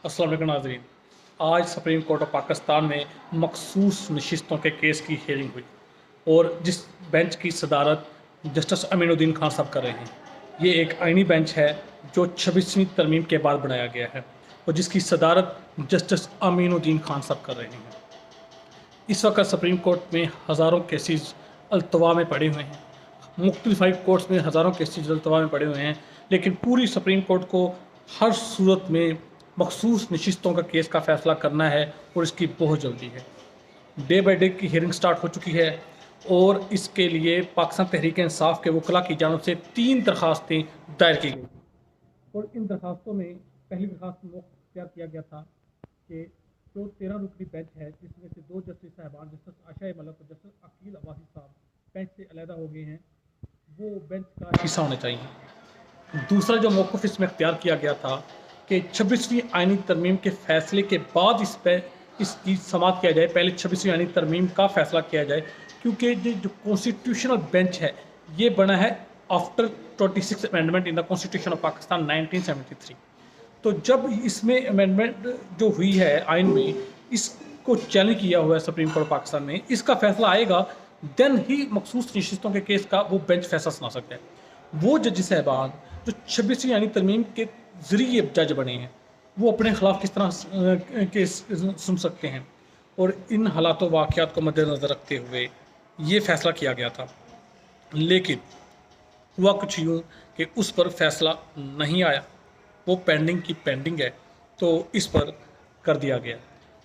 अस्सलाम वालेकुम नाज़रीन। आज सुप्रीम कोर्ट ऑफ पाकिस्तान में मखसूस नशिस्तों के केस की हियरिंग हुई और जिस बेंच की सदारत जस्टिस अमीनुद्दीन खान साहब कर रहे हैं, ये एक आइनी बेंच है जो 26वीं तरमीम के बाद बनाया गया है और जिसकी सदारत जस्टिस अमीनुद्दीन खान साहब कर रहे हैं। इस वक्त सुप्रीम कोर्ट में हज़ारों केसेस अल्तवा में पड़े हुए हैं, मुख्तलिफ हाई कोर्ट्स में हज़ारों केसेस अल्तवा में पड़े हुए हैं, लेकिन पूरी सुप्रीम कोर्ट को हर सूरत में मखसूस नशिस्तों का केस का फ़ैसला करना है और इसकी बहुत जल्दी है। डे बाई डे की हियरिंग स्टार्ट हो चुकी है और इसके लिए पाकिस्तान तहरीक इंसाफ के वकला की जानब से 3 दरख्वास्तें दायर की गई और इन दरख्वास्तों में पहली दरख्वास्त में तैयार किया गया था कि जो 13 रुकनी बेंच है, जिसमें से 2 जस्टिस साहबान जस्टिस आशा मलिक और जस्टिस अकील अब्बासी साहब बेंच से अलहदा हो गए हैं, वो बेंच का हिस्सा होने चाहिए। दूसरा जो मौक़िफ़ इसमें इख्तियार किया गया था कि 26वीं आइनी तरमीम के फ़ैसले के बाद इस पर इसकी समाअत किया जाए, पहले 26वीं आइनी तरमीम का फ़ैसला किया जाए, क्योंकि ये जो कॉन्स्टिट्यूशनल बेंच है ये बना है after 26 amendment in the constitution of Pakistan 1973। तो जब इसमें अमेंडमेंट जो हुई है आइन में, इसको चैलेंज किया हुआ है सुप्रीम कोर्ट पाकिस्तान में, इसका फैसला आएगा देन ही मखसूस नशिस्तों के केस का वो बेंच फैसला सुना सकता है। वो जज साहबान जो 26वीं यानी तरमीम के ज़रिए जज बने हैं, वो अपने ख़िलाफ़ किस तरह केस सुन सकते हैं, और इन हालात वाक़यात को मद्देनज़र रखते हुए ये फ़ैसला किया गया था। लेकिन हुआ कुछ यूँ कि उस पर फैसला नहीं आया, वो पेंडिंग की पेंडिंग है, तो इस पर कर दिया गया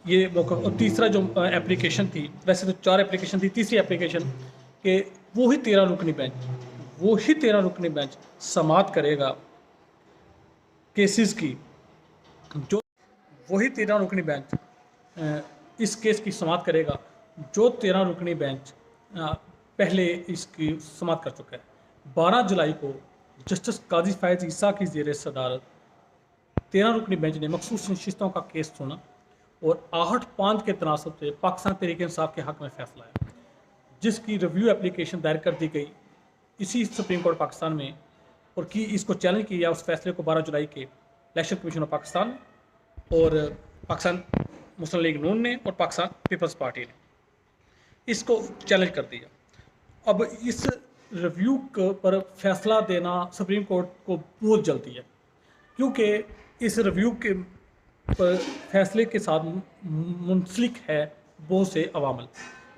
ये मौका। और तीसरा जो एप्लीकेशन थी, वैसे तो 4 एप्लीकेशन थी, तीसरी एप्लीकेशन कि वो ही 13 रुकनी बेंच समाअत करेगा केसेस की, जो वही 13 रुकनी बेंच इस केस की समाअत करेगा जो 13 रुकनी बेंच पहले इसकी समाअत कर चुका है। 12 जुलाई को जस्टिस काजी फ़ैज़ ईसा की ज़ेर सदारत 13 रुकनी बेंच ने मखसूस नशिस्तों का केस सुना और 8-5 के तनासब से पाकिस्तान तहरीक इंसाफ के हक़ में फ़ैसला आया, जिसकी रिव्यू एप्लीकेशन दायर कर दी गई इसी सुप्रीम कोर्ट पाकिस्तान में, और कि इसको चैलेंज किया उस फैसले को 12 जुलाई के इलेक्शन कमीशन ऑफ पाकिस्तान और पाकिस्तान मुस्लिम लीग नून ने और पाकिस्तान पीपल्स पार्टी ने इसको चैलेंज कर दिया। अब इस रिव्यू पर फैसला देना सुप्रीम कोर्ट को बहुत जल्दी है, क्योंकि इस रिव्यू के पर फैसले के साथ मुंसलिक है बहुत से अवामल।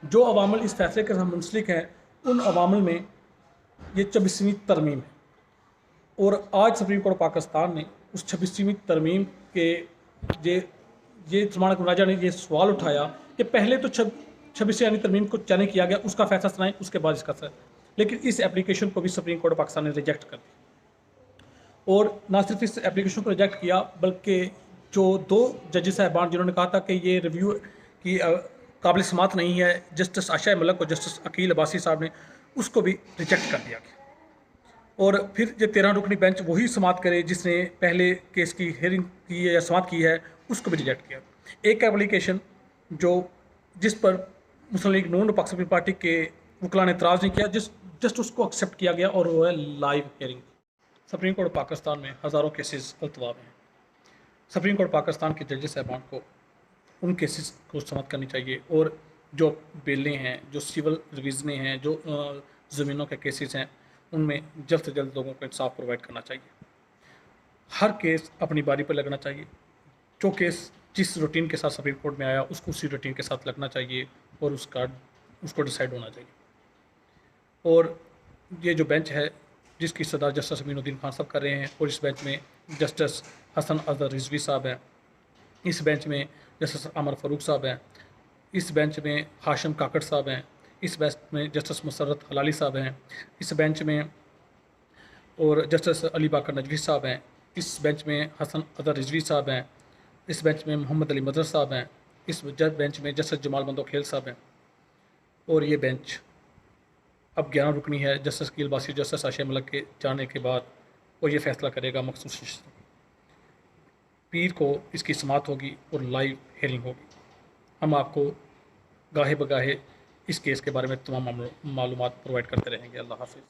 जो अवामल इस फैसले के साथ मुंसलिक हैं, उन अवामल में ये 26वीं तरमीम है, और आज सुप्रीम कोर्ट पाकिस्तान ने उस 26वीं तरमीम के ये ज़मानत मुराजा ने ये सवाल उठाया कि पहले तो 26वीं यानी तरमीम को चैलेंज किया गया, उसका फैसला सुनाएं, उसके बाद इसका फैसला। लेकिन इस एप्लीकेशन को भी सुप्रीम कोर्ट पाकिस्तान ने रिजेक्ट कर दिया, और ना सिर्फ इस एप्लीकेशन को रिजेक्ट किया बल्कि जो 2 जजेस साहबान जिन्होंने कहा था कि ये रिव्यू की काबिल समाअत नहीं है, जस्टिस आशा मलिक और जस्टिस अकील अब्बासी साहब ने, उसको भी रिजेक्ट कर दिया गया। और फिर ये 13 रुकनी बेंच वही समाअत करे जिसने पहले केस की हियरिंग की है या समाअत की है, उसको भी रिजेक्ट किया। एक एप्लीकेशन जिस पर मुस्लिम लीग नून और पाकिस्तान पार्टी के वकला ने एतराज़ नहीं किया, जस्ट उसको एक्सेप्ट किया गया, और वो है live hearing. Supreme court Pakistan में हज़ारों केसेस अल्तवा में हैं। सुप्रीम कोर्ट पाकिस्तान के जजेस साहबान को उन केसेस को समाअत करनी चाहिए, और जो बेलें हैं, जो सिविल रिविजनें हैं, जो ज़मीनों के केसेस हैं, उनमें जल्द से जल्द लोगों को इंसाफ प्रोवाइड करना चाहिए। हर केस अपनी बारी पर लगना चाहिए। जो केस जिस रूटीन के साथ सुप्रीम कोर्ट में आया, उसको उसी रूटीन के साथ लगना चाहिए और उसको डिसाइड होना चाहिए। और ये जो बेंच है जिसकी सदारत जस्टिस अमीनुद्दीन खान साहब कर रहे हैं, और इस बेंच में जस्टिस हसन अज़हर रिजवी साहब हैं, इस बेंच में जस्टिस अमर फ़ारूक साहब हैं, इस बेंच में हाशिम काकड़ साहब हैं, इस बेंच में जस्टिस मुसर्रत हलाली साहब हैं, इस बेंच में और जस्टिस अली बाकर नजवी साहब हैं, इस बेंच में हसन अज़हर रिजवी साहब हैं, इस बेंच में मोहम्मद अली मदर साहब हैं, इस बेंच में जस्टिस जमाल बंदोखेल साहब हैं। और ये बेंच अब 11 रुकनी है जस्टिस अकील अब्बासी जस्टिस आशा मलिक के जाने के बाद, और ये फ़ैसला करेगा मखसूस नशिस्तों। पीर को इसकी समाअत होगी और लाइव हियरिंग होगी। हम आपको गाहे बगाहे इस केस के बारे में तमाम मालूमात प्रोवाइड करते रहेंगे। अल्लाह हाफ़िज़।